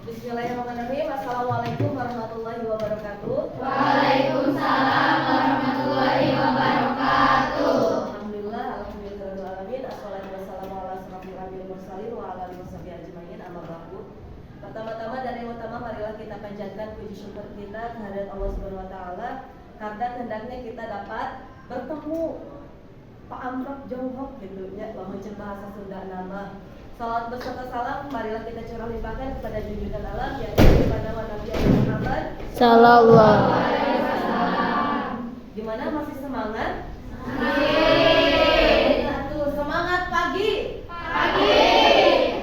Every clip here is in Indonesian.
Bismillahirrahmanirrahim. Assalamualaikum warahmatullahi wabarakatuh. Waalaikumsalam warahmatullahi wabarakatuh. Alhamdulillah, alhamdulillahirrahmanirrahim. Assalatu wassalamu ala asyrofil mursalin wa ala alihi washabihi ajmain. Amma ba'du. Pertama-tama dan yang utama, marilah kita panjatkan puji syukur kita kehadirat Allah Subhanahu wa taala karena hendaknya kita dapat bertemu Pak Amrok Jonghok gitu ya, mencet bahasa Sunda nama. Salawat beserta salam marilah kita curah limpahkan kepada junjungan alam yaitu kepada Nabi Muhammad Sallallahu alaihi wasallam. Gimana, masih semangat? Amin. Semangat pagi.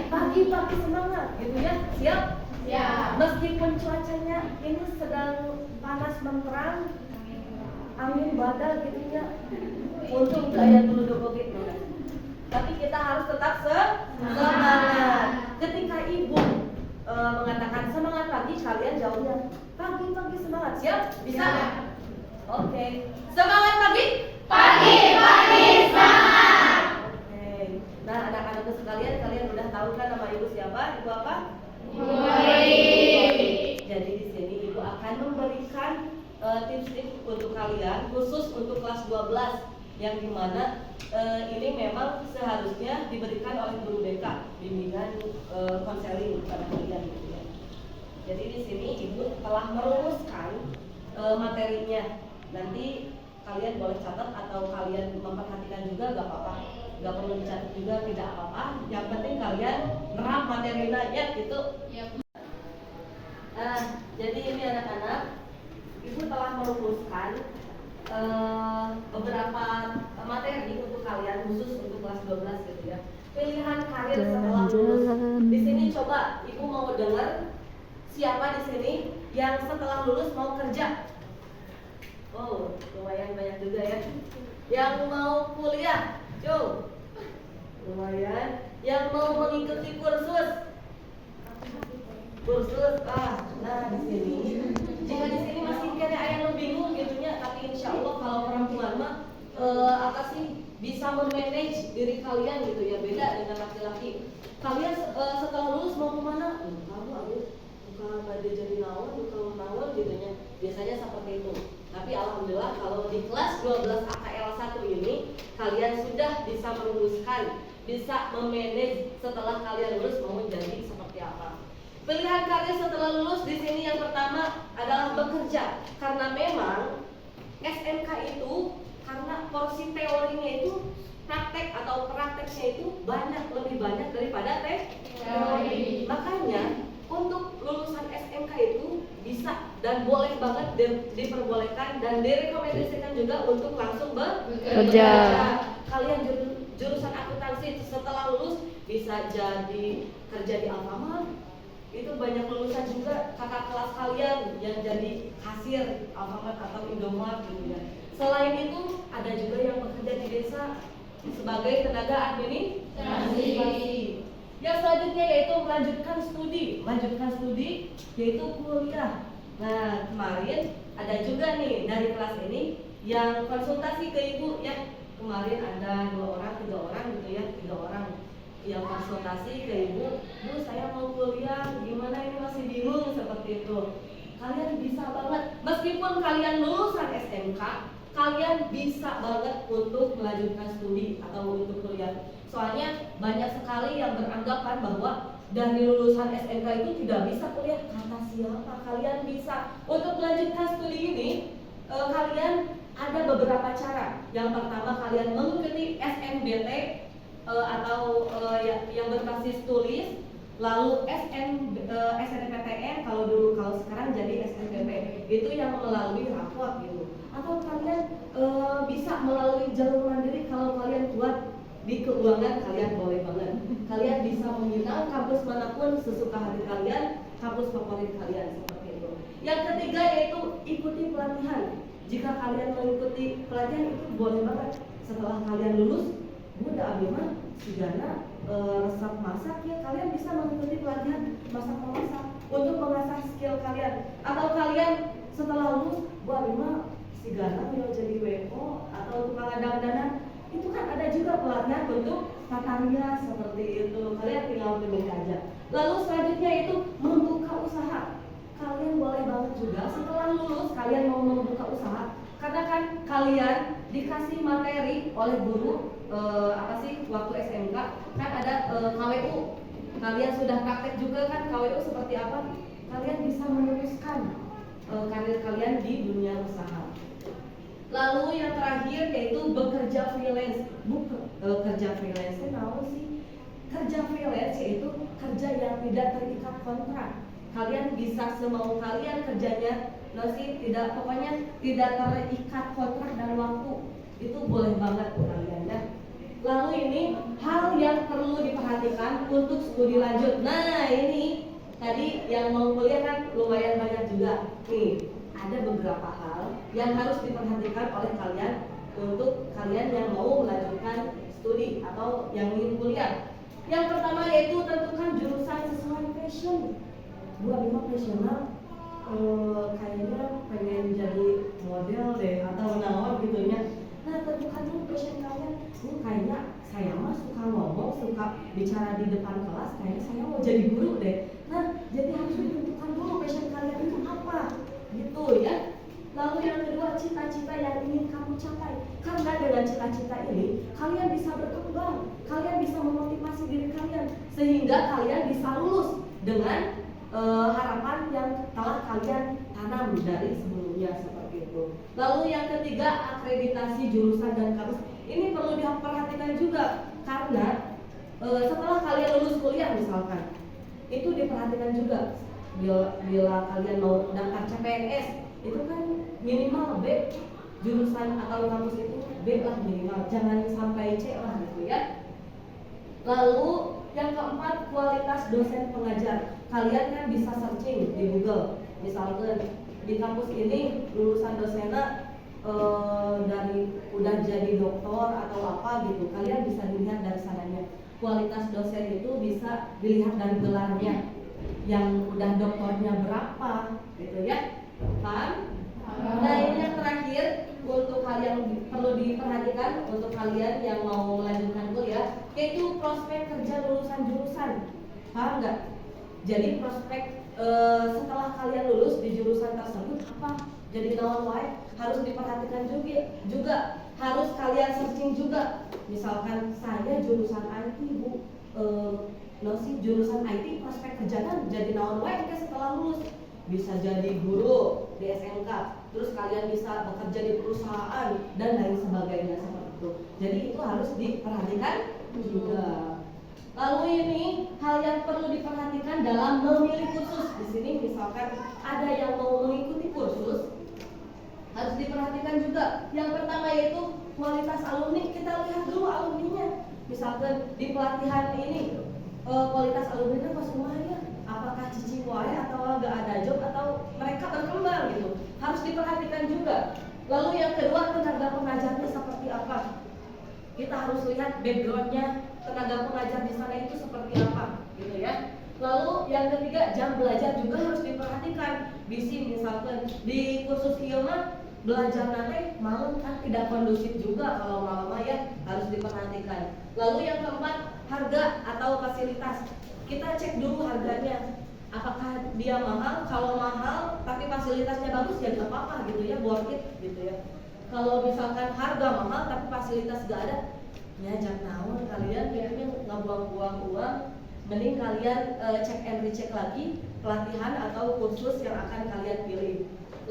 Pagi semangat gitu ya. Siap? Siap. Meskipun cuacanya ini sedang panas menterang, angin badai gitu ya. Untung gaya dulu gitu. Tapi kita harus tetap semangat. Ketika ibu mengatakan semangat pagi, kalian jawabnya pagi semangat. Siap? Bisa? Oke. Semangat pagi? Pagi semangat. Oke. Nah, anak-anakku sekalian, kalian udah tahu kan nama ibu siapa? Ibu apa? Jadi di sini ibu akan memberikan tips-tips untuk kalian khusus untuk kelas 12 yang dimana ini memang seharusnya diberikan oleh guru BK, bimbingan konseling kepada kalian gitu ya. Jadi di sini ibu telah merumuskan materinya. Nanti kalian boleh catat atau kalian memperhatikan juga gak apa-apa. Gak perlu dicatat juga, tidak apa-apa. Yang penting kalian merap materinya ya gitu. Jadi ini anak-anak, ibu telah merumuskan beberapa materi untuk kalian khusus untuk kelas 12 gitu ya. Pilihan karir setelah lulus. Di sini coba ibu mau dengar siapa di sini yang setelah lulus mau kerja. Oh, lumayan banyak juga ya. Yang mau kuliah, Jo. Lumayan. Yang mau mengikuti kursus. Nah di sini. Jika di sini masih kayaknya ayah lo bingung gitunya, tapi insya Allah kalau perempuan mah bisa memanage diri kalian gitu ya, beda dengan laki-laki. Kalian setelah lulus mau kemana? Kamu harus buka bade jadi nawon, buka gitunya. Biasanya seperti itu. Tapi alhamdulillah kalau di kelas 12 AKL 1 ini kalian sudah bisa merumuskan, bisa memanage setelah kalian lulus mau menjadi seperti apa. Pilihan karir setelah lulus di sini yang pertama adalah bekerja, karena memang SMK itu karena porsi teorinya itu prakteknya itu lebih banyak daripada teori. Makanya untuk lulusan SMK itu bisa dan boleh banget diperbolehkan dan direkomendasikan juga untuk langsung bekerja. Kalian jurusan akuntansi setelah lulus bisa jadi kerja di Alfamart. Itu banyak lulusan juga kakak kelas kalian yang jadi kasir Alfamart atau Indomart gitu ya. Selain itu ada juga yang bekerja di desa sebagai tenaga administrasi. Yang selanjutnya yaitu melanjutkan studi yaitu kuliah. Nah kemarin ada juga nih dari kelas ini yang konsultasi ke ibu ya. Kemarin ada 3 orang yang konsultasi ke ibu, Bu saya mau kuliah, gimana ini masih bingung seperti itu. Kalian bisa banget, meskipun kalian lulusan SMK, kalian bisa banget untuk melanjutkan studi atau untuk kuliah. Soalnya banyak sekali yang beranggapan bahwa dari lulusan SMK itu tidak bisa kuliah. Kata siapa? Kalian bisa. Untuk melanjutkan studi ini, kalian ada beberapa cara. Yang pertama kalian mengikuti SNBT atau yang berbasis tulis, lalu SNMPTN kalau sekarang jadi SNMP itu yang melalui rapot gitu. Atau kalian bisa melalui jalur mandiri kalau kalian kuat di keuangan, kalian boleh banget. Kalian bisa menginap kampus manapun sesuka hati kalian, kampus favorit kalian seperti itu. Yang ketiga yaitu ikuti pelatihan. Jika kalian mengikuti pelatihan itu boleh banget. Setelah kalian lulus, mudah abimah sigana resep masak ya, kalian bisa mengikuti pelatihan masak memasak untuk mengasah skill kalian. Atau kalian setelah lulus, Bu abimah sigana mau jadi WO atau tukang dandanan, itu kan ada juga pelatihan untuk tata rias seperti itu. Kalian tinggal pilih aja. Lalu selanjutnya itu membuka oleh guru waktu SMK kan ada KWU. Kalian sudah praktek juga kan KWU seperti apa? Kalian bisa meneruskan karir kalian di dunia usaha. Lalu yang terakhir yaitu bekerja freelance. Kerja freelance itu apa sih? Kerja freelance yaitu kerja yang tidak terikat kontrak. Kalian bisa semau kalian kerjanya, pokoknya tidak terikat kontrak dan waktu. Itu boleh banget kalian ya. Lalu ini hal yang perlu diperhatikan untuk studi lanjut. Nah ini tadi yang mau kuliah kan lumayan banyak juga. Nih ada beberapa hal yang harus diperhatikan oleh kalian untuk kalian yang mau melanjutkan studi atau yang ingin kuliah. Yang pertama yaitu tentukan jurusan sesuai passion. Gua memang passional, kayaknya pengen jadi model deh atau naon gitunya. Nah tentukan dulu passion kalian. Kayaknya saya mah suka ngomong, suka bicara di depan kelas, kayaknya saya mau jadi guru deh. Nah jadi harus ditentukan dulu passion kalian itu apa, gitu ya. Lalu yang kedua, cita-cita yang ingin kamu capai. Karena dengan cita-cita ini kalian bisa berkembang, kalian bisa memotivasi diri kalian sehingga kalian bisa lulus dengan harapan yang telah kalian tanam dari sebelumnya seperti itu. Lalu yang ketiga, akreditasi jurusan dan kampus. Ini perlu diperhatikan juga karena setelah kalian lulus kuliah misalkan, itu diperhatikan juga bila kalian mau daftar CPNS, itu kan minimal B jurusan atau kampus itu B lah minimal, jangan sampai C lah gitu ya. Lalu yang keempat, kualitas dosen pengajar. Kalian kan bisa searching di Google, misalkan di kampus ini lulusan dosennya dari udah jadi doktor atau apa gitu, kalian bisa dilihat dari sananya. Kualitas dosen itu bisa dilihat dari gelarnya, yang udah doktornya berapa gitu ya, paham? Nah ini yang terakhir untuk kalian perlu diperhatikan untuk kalian yang mau melanjutkan kuliah, yaitu prospek kerja lulusan jurusan. Paham nggak? Jadi prospek setelah kalian lulus di jurusan tersebut apa? Jadi naon wae harus diperhatikan juga harus kalian searching juga. Misalkan saya jurusan IT Bu, jurusan IT prospek kerjanya jadi naon wae setelah lulus. Bisa jadi guru di SMK, terus kalian bisa bekerja di perusahaan dan lain sebagainya seperti itu. Jadi itu harus diperhatikan juga. Lalu ini hal yang perlu diperhatikan dalam memilih kursus. Di sini misalkan ada yang mau mengikuti kursus, harus diperhatikan juga. Yang pertama yaitu kualitas alumni. Kita lihat dulu alumninya. Misalkan di pelatihan ini kualitas alumninya pas lumayan. Apakah cici wae atau gak ada job atau mereka berkembang gitu, harus diperhatikan juga. Lalu yang kedua, tenaga pengajarnya seperti apa. Kita harus lihat backgroundnya tenaga pengajar di sana itu seperti apa gitu ya. Lalu yang ketiga, jam belajar juga harus diperhatikan. Bisi misalkan di kursus ilmu belajar nanti malam kan tidak kondusif juga kalau malam ya, harus diperhatikan. Lalu yang keempat, harga atau fasilitas. Kita cek dulu harganya, apakah dia mahal. Kalau mahal tapi fasilitasnya bagus ya nggak apa-apa gitu ya, worth it gitu ya. Kalau misalkan harga mahal tapi fasilitas gak ada, ya jangan naon kalian kayaknya nggak buang-buang uang. Mending kalian cek and recheck lagi pelatihan atau kursus yang akan kalian pilih.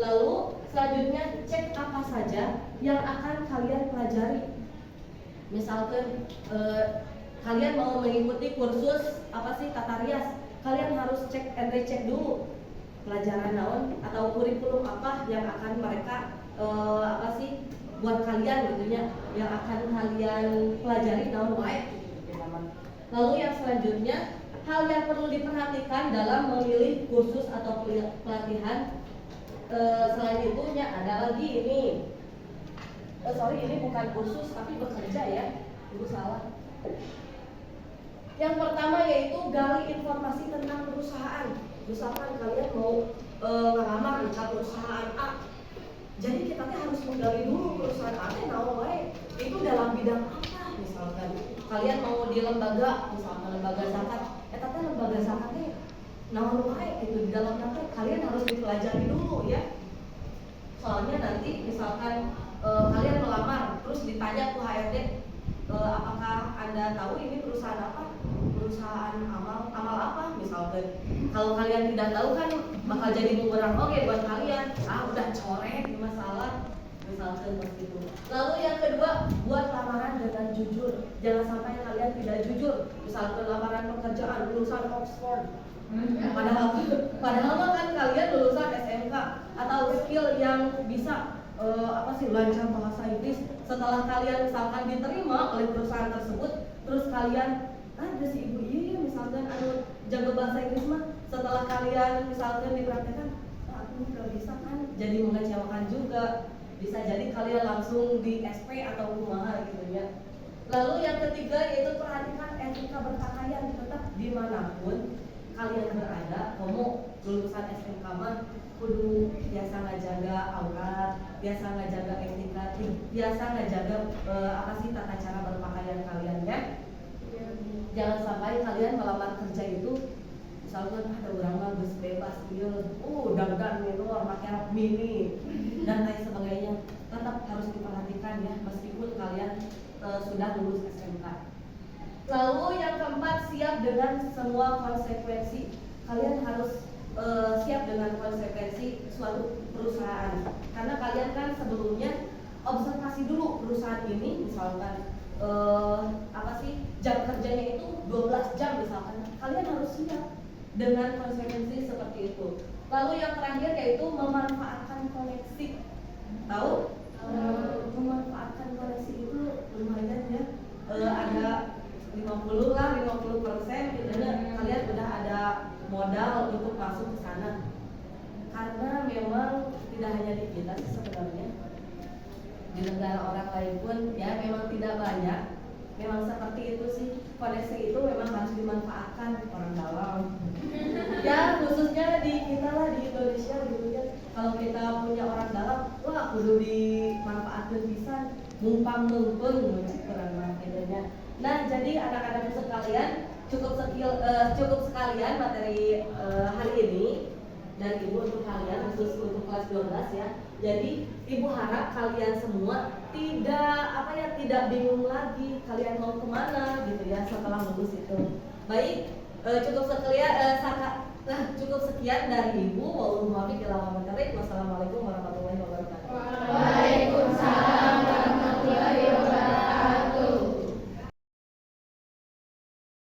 Lalu selanjutnya cek apa saja yang akan kalian pelajari. Misalkan kalian mau mengikuti kursus tata rias, kalian harus cek and recheck dulu pelajaran naon atau kurikulum apa yang akan mereka buat kalian gitu ya, yang akan kalian pelajari naon wae. Lalu yang selanjutnya, hal yang perlu diperhatikan dalam memilih kursus atau pelatihan. Selain itunya ada lagi ini. Ini bukan kursus tapi bekerja ya. Ibu salah. Yang pertama yaitu gali informasi tentang perusahaan. Misalkan kalian mau ngelamar di perusahaan A, jadi kita harus menggali dulu perusahaan A naon wae itu dalam bidang apa. Misalkan kalian mau di lembaga, misalkan lembaga zakat, tapi lembaga zakatnya naon wae itu di dalamnya kalian harus dipelajari dulu ya. Soalnya nanti misalkan kalian melamar terus ditanya ke HRD, apakah Anda tahu ini perusahaan apa? Perusahaan amal apa? Misalkan kalau kalian tidak tahu kan bakal jadi bumerang oke buat kalian. Udah coret di masalah misalkan begitu. Lalu yang kedua, buat lamaran dengan jujur. Jangan sampai kalian tidak jujur. Misalkan lamaran pekerjaan lulusan Oxford. Padahal kan kalian lulusan SMK atau skill yang bisa lancar bahasa Inggris. Setelah kalian misalkan diterima oleh perusahaan tersebut, terus kalian ada si ibu iya misalkan jago bahasa Inggris mah, setelah kalian misalkan dipraktekkan aku nggak bisa kan, jadi mengecewakan juga. Bisa jadi kalian langsung di SP atau kumaha gitu ya. Lalu yang ketiga yaitu perhatikan etika berpakaian. Tetap dimanapun kalian berada, kamu lulusan SMK mah kudu biasa ngajaga aurat, biasa ngajaga etika, biasa ngajaga tata cara berpakaian kalian ya. Jangan sampai kalian melamar kerja itu misalkan ada orang mah geus bebas ieu, dandan gitu, pakai rok mini dan lain sebagainya. Tetap harus diperhatikan ya meskipun kalian sudah lulus SMK. Lalu yang keempat, siap dengan semua konsekuensi. Kalian harus siap dengan konsekuensi suatu perusahaan. Karena kalian kan sebelumnya observasi dulu perusahaan ini, misalkan jam kerjanya itu 12 jam misalkan. Kalian harus siap dengan konsekuensi seperti itu. Lalu yang terakhir yaitu memanfaatkan koneksi. Tahu? Memanfaatkan koneksi itu lumayan ya. Ada 50% gitu ya. Kalian udah ada modal untuk masuk ke sana. Karena memang tidak hanya di kita sih sebenarnya, di negara orang lain pun ya memang tidak banyak. Memang seperti itu sih, koneksi itu memang harus dimanfaatkan orang dalam. Ya khususnya di kita lah di Indonesia gitu ya. Kalau kita punya orang dalam, wah kudu dimanfaatkan pisan, mumpang mumpung orang mah gitu ya. Nah jadi anak-anak sekalian cukup sekalian materi hari ini. Dan ibu untuk kalian khusus untuk kelas 12 ya. Jadi ibu harap kalian semua tidak bingung lagi kalian mau kemana gitu ya setelah lulus itu. Baik, cukup sekian dari ibu. Wassalamualaikum warahmatullahi wabarakatuh.